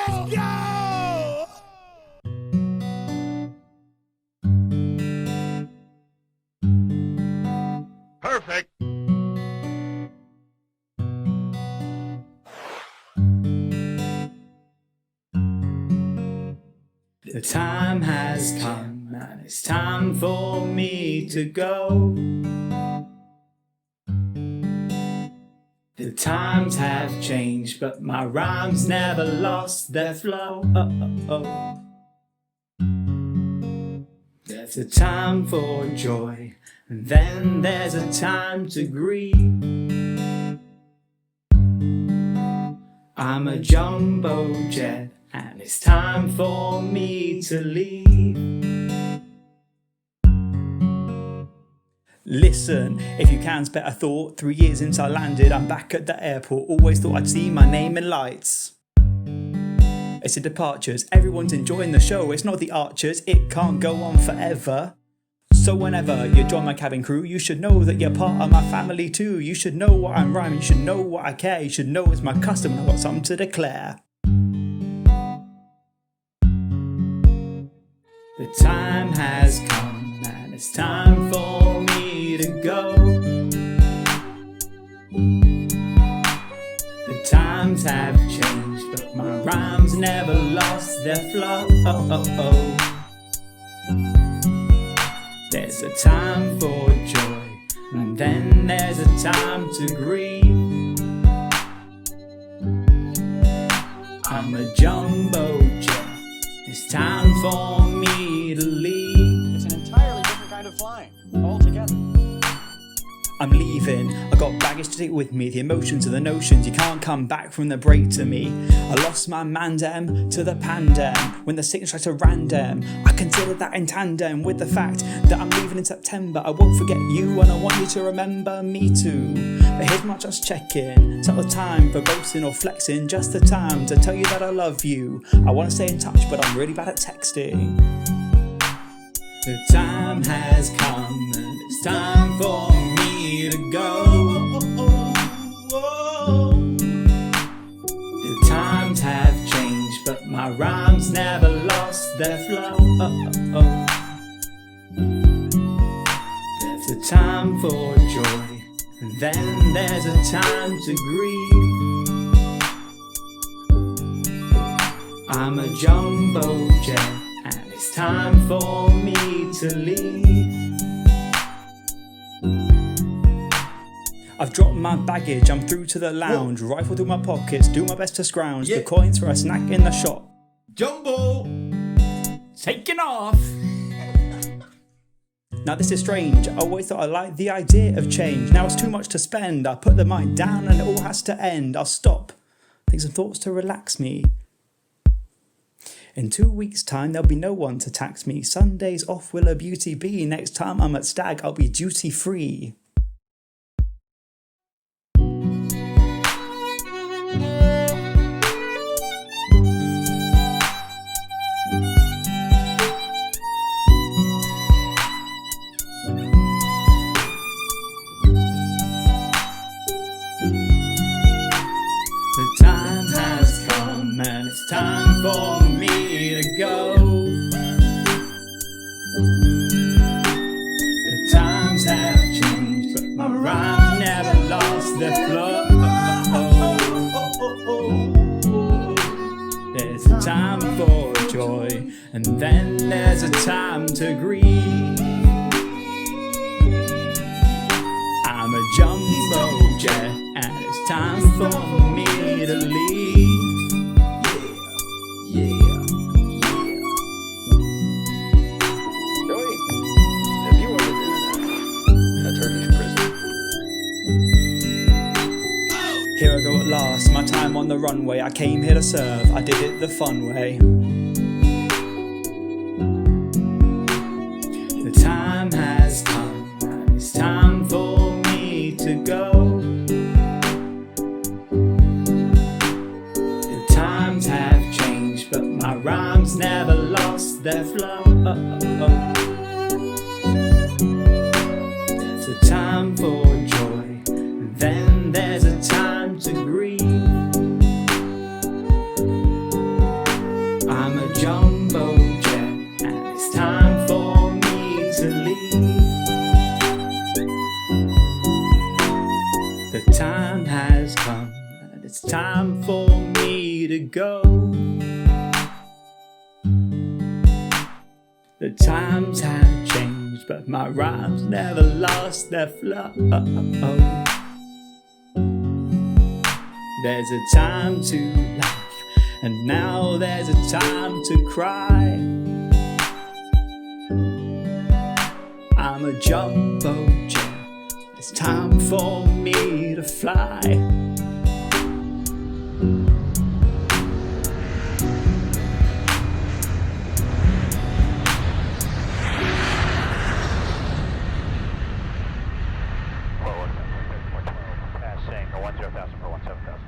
Let's go! Perfect. The time has come and it's time for me to go. The times have changed, but my rhymes never lost their flow. There's a time for joy, and then there's a time to grieve. I'm a jumbo jet, and it's time for me to leave. Listen, if you can spare a thought, 3 years since I landed, I'm back at the airport. Always thought I'd see my name in lights. It's the departures, everyone's enjoying the show. It's not the Archers, it can't go on forever. So whenever you join my cabin crew, you should know that you're part of my family too. You should know what I'm rhyming, you should know what I care. You should know it's my custom and I've got something to declare. The time has come and it's time for me to go. The times have changed, but my rhymes never lost their flow. There's a time for joy, and then there's a time to grieve. I'm a jumbo jet, it's time for me to leave. It's an entirely different kind of flying, altogether. I'm leaving, I got baggage to take with me. The emotions and the notions, you can't come back from the break to me. I lost my mandem to the pandem. When the sickness tried to random, I consider that in tandem with the fact that I'm leaving in September. I won't forget you and I want you to remember me too. But here's my just check-in. It's not the time for boasting or flexing, just the time to tell you that I love you. I want to stay in touch, but I'm really bad at texting. The time has come and it's time for me to go. The times have changed, but my rhymes never lost their flow. There's a time for joy, and then there's a time to grieve. I'm a jumbo jet, and it's time for me to leave. I've dropped my baggage, I'm through to the lounge. Rifle through my pockets, do my best to scrounge the coins for a snack in the shop. Jumbo! Taking off! Now this is strange, I always thought I liked the idea of change. Now it's too much to spend, I put the mic down and it all has to end. I'll stop, take some thoughts to relax me. In 2 weeks' time, there'll be no one to tax me. Sundays off will a beauty be. Next time I'm at Stag, I'll be duty free. The time has come and it's time for me to go. The times have changed, but my rhymes never lost their flow. There's a time for joy, and then there's a time to grieve. I'm a jumbo jet, and it's time for me to leave. Joey, have you ever been in a Turkish prison? Here I go at last, my time on the runway. I came here to serve, I did it the fun way. The time has come, and it's time for me to go. The times have changed, but my rhymes never lost their flow. There's a time for joy, and then there's a time to grieve. me to go. The times have changed, but my rhymes never lost their flow. There's a time to laugh, and now there's a time to cry. I'm a jumbo jet, it's time for me to fly. Passing 10,000 for 17,000.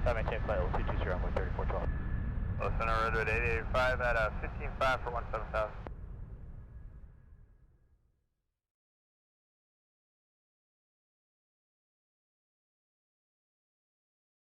Time maintain flight level 220 on 3412. Center road at 885 at 15.5 for 17,000.